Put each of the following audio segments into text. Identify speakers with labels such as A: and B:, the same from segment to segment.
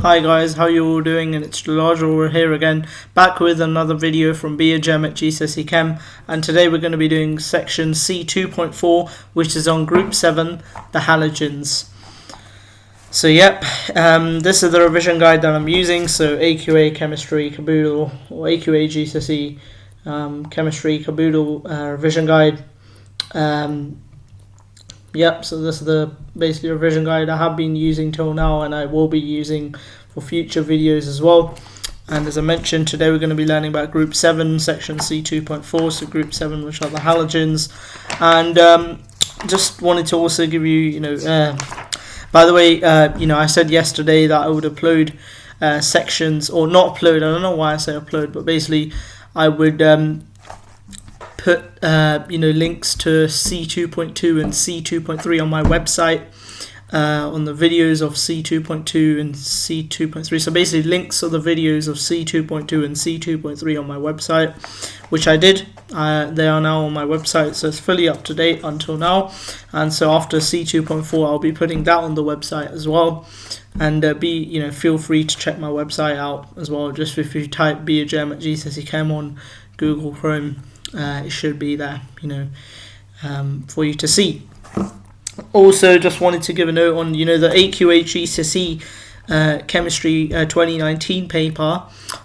A: Hi guys, how you all doing? And it's Jalajal here again, back with another video from Biogem at GCSE Chem, and today we're going to be doing section C2.4, which is on Group 7, the halogens. So this is the revision guide that I'm using, so AQA Chemistry Caboodle, or AQA GCSE Chemistry Caboodle revision guide. So this is the basically revision guide I have been using till now, and I will be using for future videos as well. And as I mentioned, today we're going to be learning about Group 7, Section C2.4, so Group 7, which are the halogens. And just wanted to also give you, by the way, I said yesterday that I would upload sections, or not upload, I don't know why I say upload, but basically I would put links to C2.2 and C2.3 on my website, on the videos of C2.2 and C2.3. So basically links to the videos of C2.2 and C2.3 on my website, which I did. They are now on my website, so it's fully up to date until now. And so after C2.4, I'll be putting that on the website as well. And feel free to check my website out as well. Just if you type Biogem at GCSE Chem on Google Chrome, it should be there, for you to see. Also, just wanted to give a note on, the AQA GCSE Chemistry 2019 paper.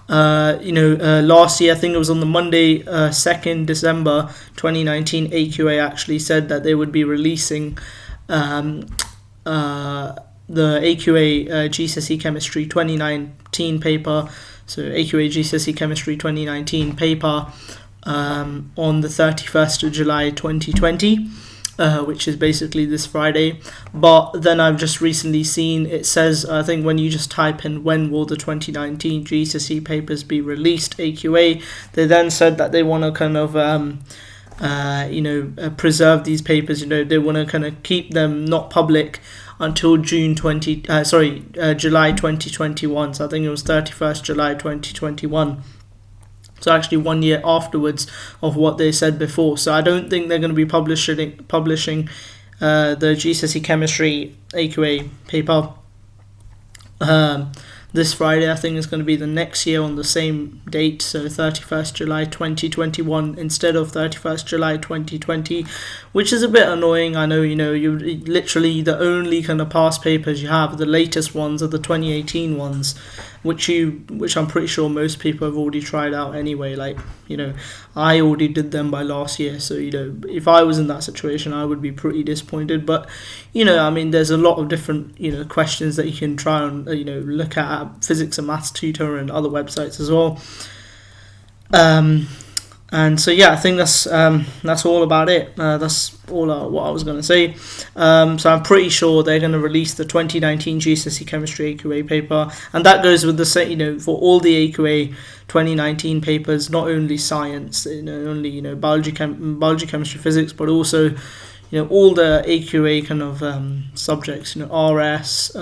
A: Last year, I think it was on the Monday, 2nd December 2019, AQA actually said that they would be releasing the AQA GCSE Chemistry 2019 paper. So AQA GCSE Chemistry 2019 paper on the 31st of July 2020, which is basically this Friday. But then I've just recently seen it says, I think when you just type in when will the 2019 GCSE papers be released, AQA, they then said that they want to kind of preserve these papers. They want to kind of keep them not public until July 2021. So I think it was 31st July 2021. So actually 1 year afterwards of what they said before. So I don't think they're going to be publishing the GCSE Chemistry AQA paper this Friday. I think it's going to be the next year on the same date, so 31st July 2021 instead of 31st July 2020, which is a bit annoying. I know, you literally the only kind of past papers you have, the latest ones are the 2018 ones, which I'm pretty sure most people have already tried out anyway. I already did them by last year, so if I was in that situation, I would be pretty disappointed. But there's a lot of different questions that you can try and look at Physics and Maths Tutor and other websites as well. And so I think that's all about it. That's all what I was going to say. So I'm pretty sure they're going to release the 2019 GCSE Chemistry AQA paper, and that goes with the same, for all the AQA 2019 papers, not only science, only biology, chemistry, physics, but also all the AQA kind of subjects, RS,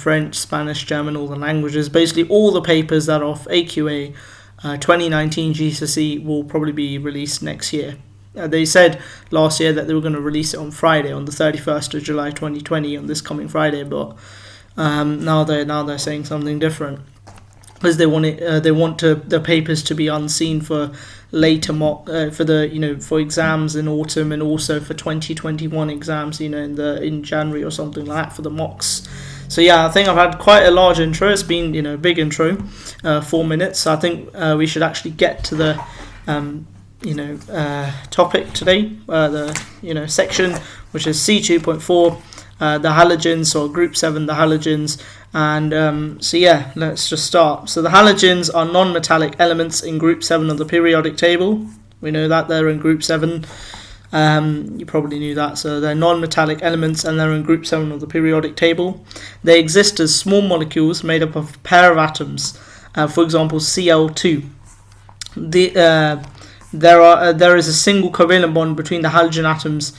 A: French, Spanish, German, all the languages. Basically, all the papers that are off AQA 2019 GCSE will probably be released next year. They said last year that they were going to release it on Friday, on the 31st of July 2020, on this coming Friday, but now they're saying something different, because they want the papers to be unseen for later mock for exams in autumn, and also for 2021 exams in January or something like that for the mocks. So I think I've had quite a large intro. It's been a big intro, 4 minutes. So I think we should actually get to the topic today, the section, which is C2.4, the halogens, or Group 7, the halogens. And let's just start. So the halogens are non-metallic elements in Group 7 of the periodic table. We know that they're in Group 7. You probably knew that. So they're non-metallic elements, and they're in Group 7 of the periodic table. They exist as small molecules made up of a pair of atoms. For example, Cl2. There is a single covalent bond between the halogen atoms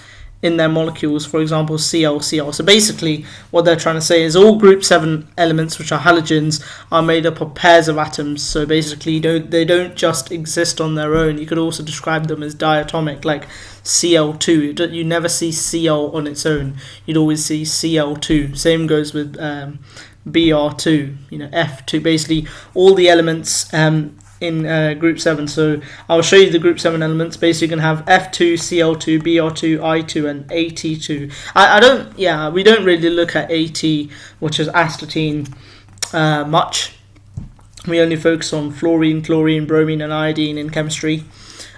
A: in their molecules, for example Cl, Cl. So basically what they're trying to say is all group 7 elements, which are halogens, are made up of pairs of atoms. So basically they don't just exist on their own. You could also describe them as diatomic, like Cl2. You never see Cl on its own, you'd always see Cl2. Same goes with Br2, F2. Basically all the elements in group 7. So I'll show you the group 7 elements. Basically you can have F2, Cl2, Br2, I2 and At2. We don't really look at At, which is astatine, much. We only focus on fluorine, chlorine, bromine and iodine in chemistry.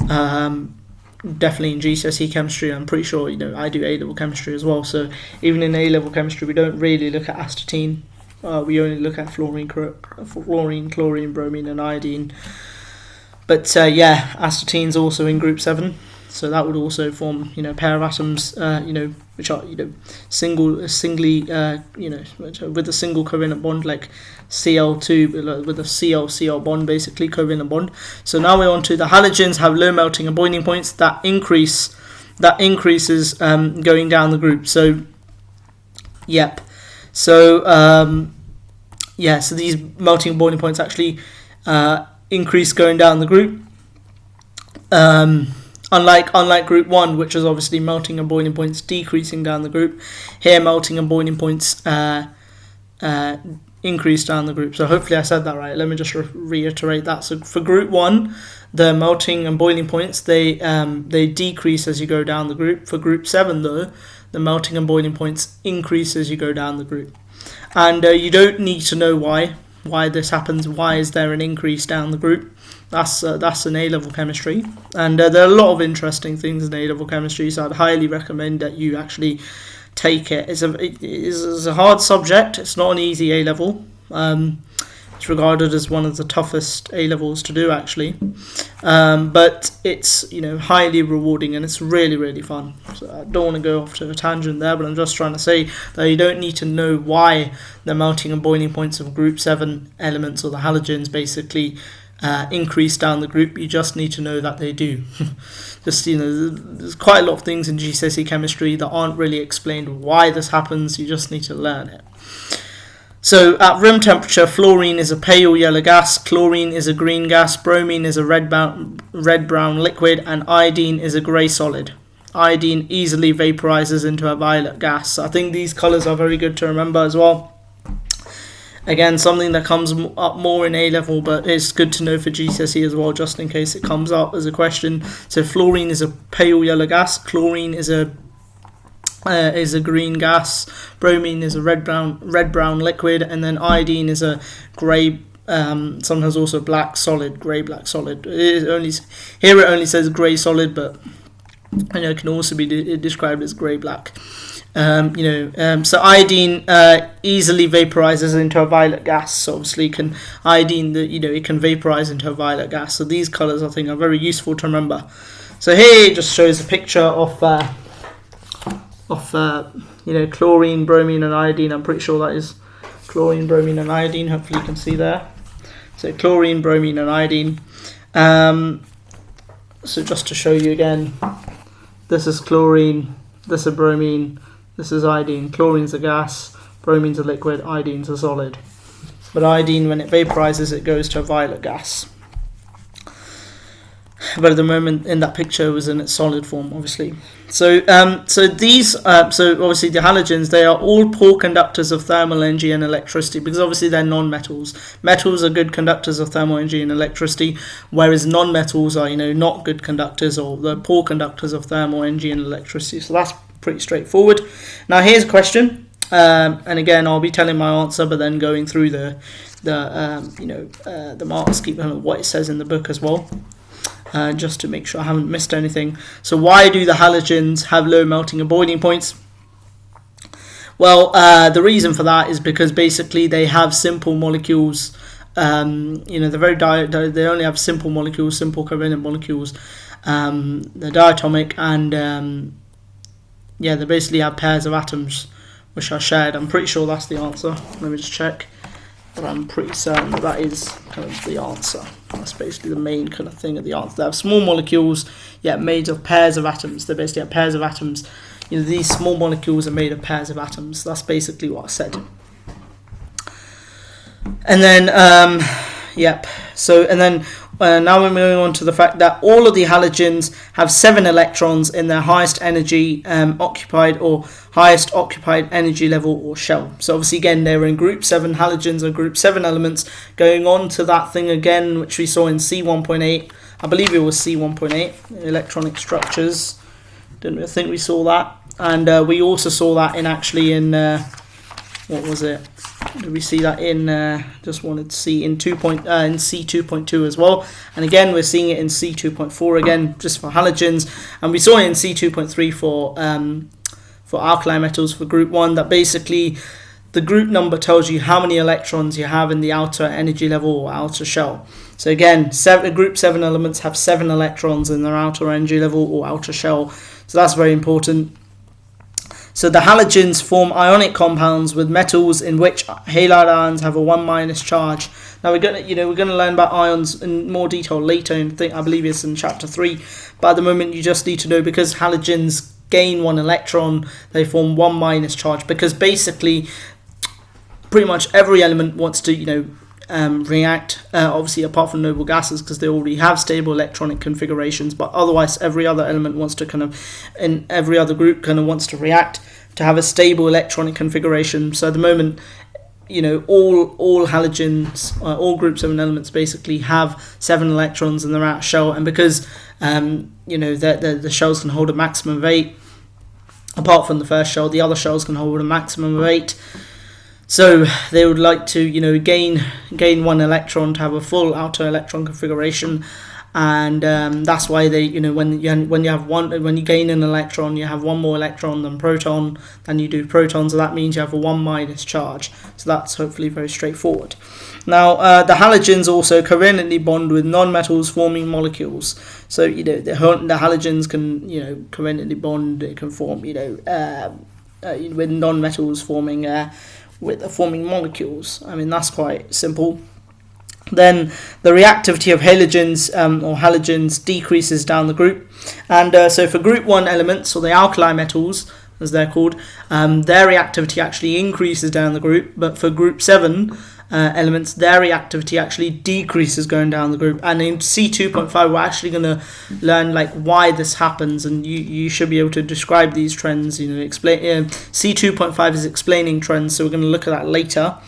A: Definitely in GCSE chemistry. I'm pretty sure I do A-level chemistry as well, so even in A-level chemistry we don't really look at astatine. We only look at fluorine, chlorine, bromine and iodine. But astatine's also in group 7, so that would also form a pair of atoms which are singly with a single covalent bond, like Cl2 with a Cl bond, basically covalent bond. So now we're on to the halogens. Have low melting and boiling points that increases going down the group. So so these melting and boiling points actually increase going down the group. Unlike group 1, which is obviously melting and boiling points decreasing down the group, here melting and boiling points increase down the group. So hopefully I said that right. Let me just reiterate that. So for group 1, the melting and boiling points, they decrease as you go down the group. For group 7 though, the melting and boiling points increase as you go down the group. And you don't need to know why this happens. Why is there an increase down the group? That's an A-level chemistry, and there are a lot of interesting things in A-level chemistry, so I'd highly recommend that you actually take it. It's a hard subject. It's not an easy A-level. It's regarded as one of the toughest A-levels to do, actually, but it's highly rewarding and it's really, really fun. So I don't want to go off to a tangent there, but I'm just trying to say that you don't need to know why the melting and boiling points of group 7 elements, or the halogens, basically increase down the group. You just need to know that they do. There's quite a lot of things in GCSE chemistry that aren't really explained why this happens. You just need to learn it. So at room temperature, fluorine is a pale yellow gas, chlorine is a green gas, bromine is a red-brown liquid, and iodine is a grey solid. Iodine easily vaporizes into a violet gas. So I think these colours are very good to remember as well. Again, something that comes up more in A-level, but it's good to know for GCSE as well, just in case it comes up as a question. So fluorine is a pale yellow gas, chlorine is a green gas, bromine is a red-brown liquid, and then iodine is a grey, sometimes also black solid, grey-black solid. Here it only says grey solid, but it can also be described as grey-black. So iodine easily vaporizes into a violet gas. So obviously, it can vaporize into a violet gas. So these colors, I think, are very useful to remember. So here it just shows a picture of chlorine, bromine, and iodine. I'm pretty sure that is chlorine, bromine, and iodine. Hopefully, you can see there. So chlorine, bromine, and iodine. So just to show you again, this is chlorine, this is bromine. This is iodine. Chlorine's a gas, bromine's a liquid, iodine's a solid. But iodine, when it vaporizes, it goes to a violet gas. But at the moment in that picture, it was in its solid form, obviously. So obviously the halogens, they are all poor conductors of thermal energy and electricity, because obviously they're non-metals. Metals are good conductors of thermal energy and electricity, whereas non-metals are not good conductors, or they're poor conductors of thermal energy and electricity. So that's pretty straightforward. Now here's a question, and again I'll be telling my answer, but then going through the marks, keep what it says in the book as well, just to make sure I haven't missed anything. So why do the halogens have low melting and boiling points? Well, the reason for that is because basically they have simple molecules. They're they only have simple molecules, simple covalent molecules. They're diatomic, and they basically have pairs of atoms which are shared. I'm pretty sure that's the answer. Let me just check, but I'm pretty certain that is kind of the answer. That's basically the main kind of thing of the answer. They have small molecules, made of pairs of atoms. They basically have pairs of atoms these small molecules are made of pairs of atoms. That's basically what I said. And then, now we're moving on to the fact that all of the halogens have 7 electrons in their highest energy occupied or highest occupied energy level or shell. So obviously again, they were in group 7, halogens are group 7 elements. Going on to that thing again, which we saw in C1.8, I believe it was C1.8, electronic structures. I think we saw that. And we also saw that in what was it? Did we see that in, just wanted to see in C2.2 as well. And again, we're seeing it in C2.4 again, just for halogens. And we saw it in C2.3 for alkali metals for group 1, that basically the group number tells you how many electrons you have in the outer energy level or outer shell. So again, group 7 elements have 7 electrons in their outer energy level or outer shell. So that's very important. So the halogens form ionic compounds with metals in which halide ions have a 1- charge. Now we're going to learn about ions in more detail later. I believe it's in chapter 3. But at the moment, you just need to know, because halogens gain 1 electron, they form 1- charge. Because basically, pretty much every element wants to react, obviously apart from noble gases, because they already have stable electronic configurations, but otherwise every other element wants to in every other group wants to react to have a stable electronic configuration. So at the moment, all halogens, all group 7 elements basically have 7 electrons in their outer shell, and because the shells can hold a maximum of 8, apart from the first shell, the other shells can hold a maximum of 8. So they would like to, gain 1 electron to have a full outer electron configuration, and that's why they, when you gain an electron, you have 1 more electron than proton than you do proton. So that means you have a 1- charge. So that's hopefully very straightforward. Now the halogens also covalently bond with non-metals forming molecules. So the halogens can covalently bond. It can form with non-metals forming molecules. I mean, that's quite simple. Then the reactivity of halogens decreases down the group, and so for group 1 elements, or the alkali metals as they're called, their reactivity actually increases down the group, but for group 7 elements, their reactivity actually decreases going down the group. And in C2.5, we're actually going to learn why this happens, and you should be able to describe these trends. Explain. C2.5 is explaining trends, so we're going to look at that later.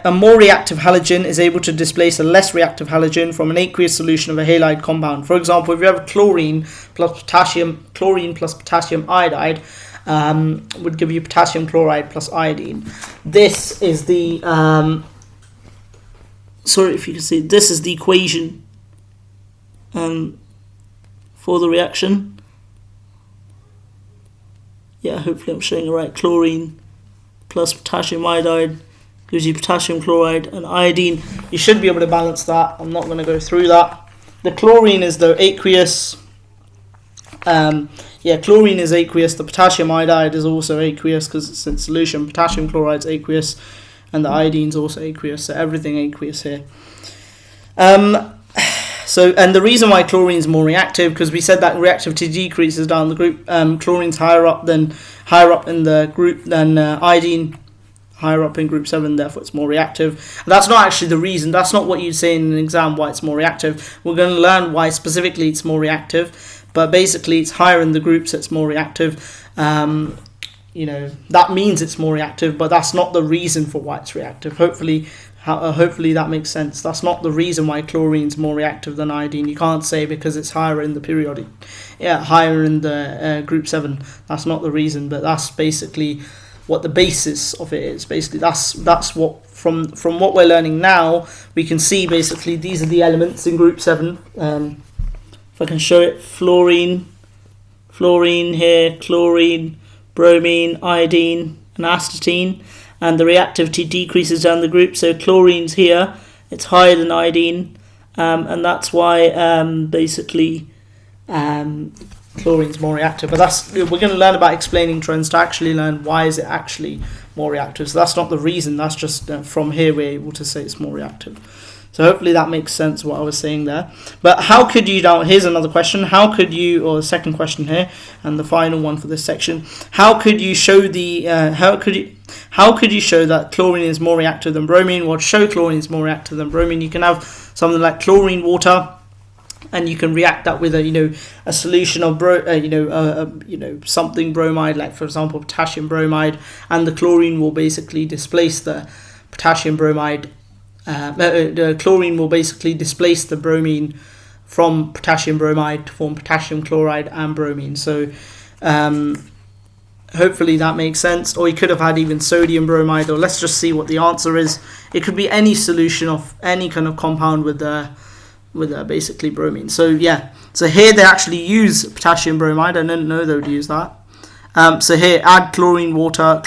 A: A more reactive halogen is able to displace a less reactive halogen from an aqueous solution of a halide compound. For example, if you have chlorine plus potassium iodide, would give you potassium chloride plus iodine. This is the this is the equation for the reaction. Hopefully I'm showing it right. Chlorine plus potassium iodide gives you potassium chloride and iodine. You should be able to balance that. I'm not going to go through that. The chlorine is aqueous. Chlorine is aqueous. The potassium iodide is also aqueous because it's in solution. Potassium chloride is aqueous, and the iodine is also aqueous. So everything aqueous here. And the reason why chlorine is more reactive, because we said that reactivity decreases down the group. Chlorine's higher up in the group than iodine. Higher up in group 7, therefore it's more reactive. And that's not actually the reason. That's not what you'd say in an exam why it's more reactive. We're going to learn why specifically it's more reactive, but basically it's higher in the group, so it's more reactive. That means it's more reactive, but that's not the reason for why it's reactive. Hopefully that makes sense. That's not the reason why chlorine's more reactive than iodine. You can't say because it's higher in the periodic, higher in the group 7. That's not the reason, but that's basically what the basis of it is. Basically, that's what from what we're learning now, we can see basically these are the elements in group 7. If I can show it, fluorine here, chlorine, bromine, iodine, and astatine, and the reactivity decreases down the group. So chlorine's here, it's higher than iodine, and that's why chlorine's more reactive. But we're going to learn about explaining trends to actually learn why is it actually more reactive. So that's not the reason, that's just from here we're able to say it's more reactive. So hopefully that makes sense what I was saying there. But how could you now? Here's another question. How could you, or the second question here, and the final one for this section? How could you show the? How could you show that chlorine is more reactive than bromine? Well, to show chlorine is more reactive than bromine, you can have something like chlorine water, and you can react that with a solution of something bromide, like for example potassium bromide, and the chlorine will basically displace the potassium bromide. The chlorine will basically displace the bromine from potassium bromide to form potassium chloride and bromine. So hopefully that makes sense. Or you could have had even sodium bromide, or let's just see what the answer is. It could be any solution of any kind of compound with basically bromine. So yeah, so here they actually use potassium bromide. I didn't know they would use that. So here, add chlorine water,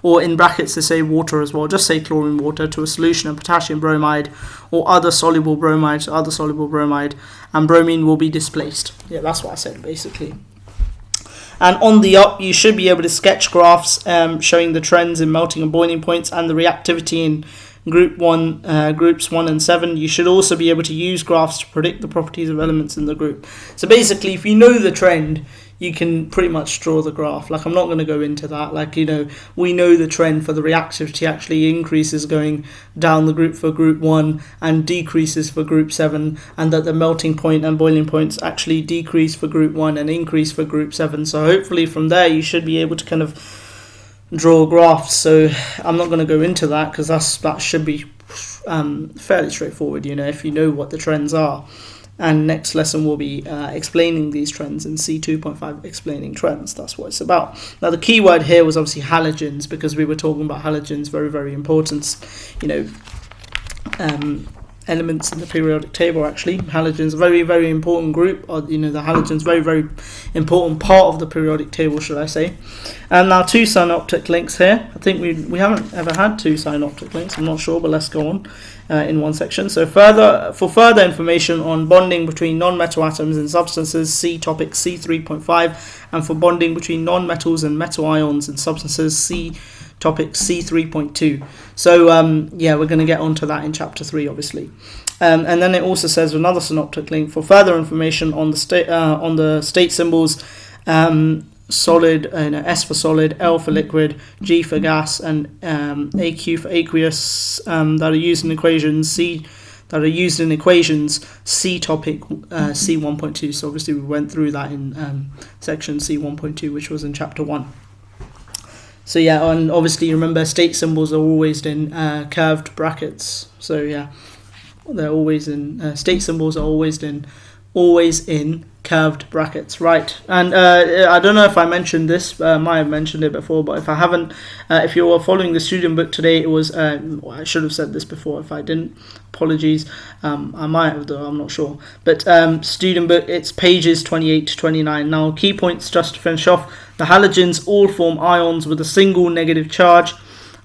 A: or in brackets they say water as well, just say chlorine water to a solution of potassium bromide or other soluble bromide, and bromine will be displaced. Yeah, that's what I said basically. And on the up, you should be able to sketch graphs showing the trends in melting and boiling points and the reactivity in groups 1 and 7. You should also be able to use graphs to predict the properties of elements in the group. So basically, if you know the trend, you can pretty much draw the graph. Like, I'm not going to go into that. Like, we know the trend for the reactivity actually increases going down the group for group 1 and decreases for group 7, and that the melting point and boiling points actually decrease for group 1 and increase for group 7. So hopefully from there you should be able to kind of draw graphs. So I'm not going to go into that because that should be fairly straightforward, if you know what the trends are. And next lesson will be explaining these trends in C2.5, explaining trends. That's what it's about. Now the key word here was obviously halogens, because we were talking about halogens, very, very important, elements in the periodic table. Actually, halogens, very, very important group, or the halogens, very, very important part of the periodic table, should I say. And now two synoptic links here. I think we haven't ever had two synoptic links, I'm not sure, but let's go on in one section. So for further information on bonding between non-metal atoms in substances, see topic C3.5, and for bonding between non-metals and metal ions in substances, see topic C3.2. So we're going to get onto that in chapter 3, obviously. And then it also says another synoptic link for further information on the state symbols, solid, S for solid, L for liquid, G for gas, and AQ for aqueous, that are used in equations, C topic C1.2. So obviously we went through that in section C1.2, which was in chapter 1. So yeah, and obviously remember state symbols are always in curved brackets. So yeah, they're always in state symbols are always in curved brackets, right? And I don't know if I mentioned this, I might have mentioned it before, but if I haven't, if you were following the student book today, it was I should have said this before. If I didn't, apologies. I might have, though, I'm not sure. But student book, it's pages 28 to 29. Now, key points just to finish off: the halogens all form ions with a single negative charge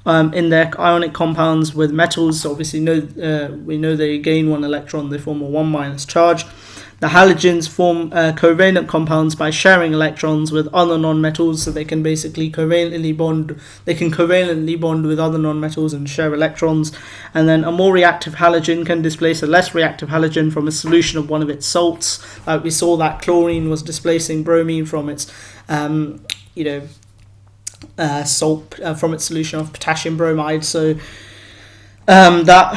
A: in their ionic compounds with metals. So obviously we know they gain one electron, they form a 1- charge. The halogens form covalent compounds by sharing electrons with other non-metals, so they can basically covalently bond. They can covalently bond with other non-metals and share electrons. And then a more reactive halogen can displace a less reactive halogen from a solution of one of its salts. Like we saw that chlorine was displacing bromine from its, salt from its solution of potassium bromide. So that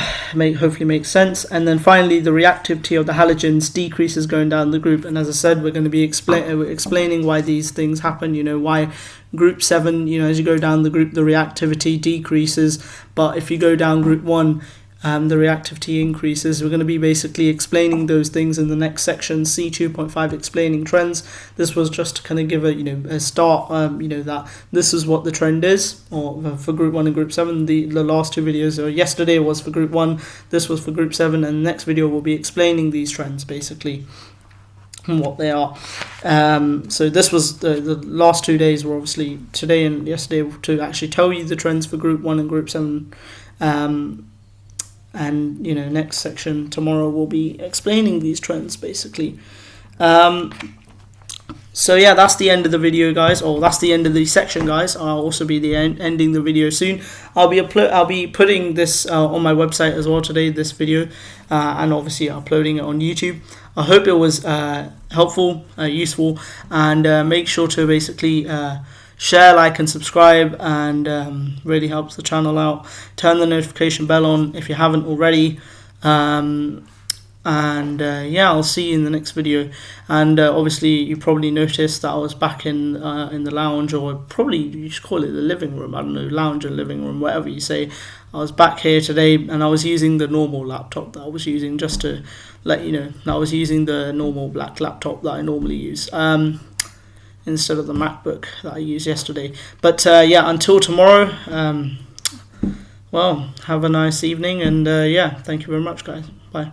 A: hopefully makes sense. And then finally, the reactivity of the halogens decreases going down the group. And as I said, we're going to be explaining why these things happen. Why group 7, as you go down the group, the reactivity decreases. But if you go down group 1, the reactivity increases. We're going to be basically explaining those things in the next section, C2.5, explaining trends. This was just to kind of give a start, that this is what the trend is, or for group 1 and group 7. The last two videos, or yesterday was for group 1, this was for group 7, and the next video will be explaining these trends, basically, and what they are. So this was the last 2 days were obviously today and yesterday to actually tell you the trends for group 1 and group 7. And next section tomorrow will be explaining these trends, basically. So yeah, that's the end of the video, guys, or that's the end of the section, guys. I'll also be ending the video soon. I'll be putting this on my website as well today, this video, and obviously uploading it on YouTube. I hope it was helpful, useful, and make sure to basically share, like, and subscribe, and really helps the channel out. Turn the notification bell on if you haven't already. Yeah, I'll see you in the next video. And obviously you probably noticed that I was back in the lounge, or probably you should call it the living room, I don't know, lounge and living room, whatever you say. I was back here today, and I was using the normal laptop that I was using, just to let you know. I was using the normal black laptop that I normally use, instead of the MacBook that I used yesterday. But yeah, until tomorrow, well, have a nice evening, and yeah, thank you very much, guys. Bye.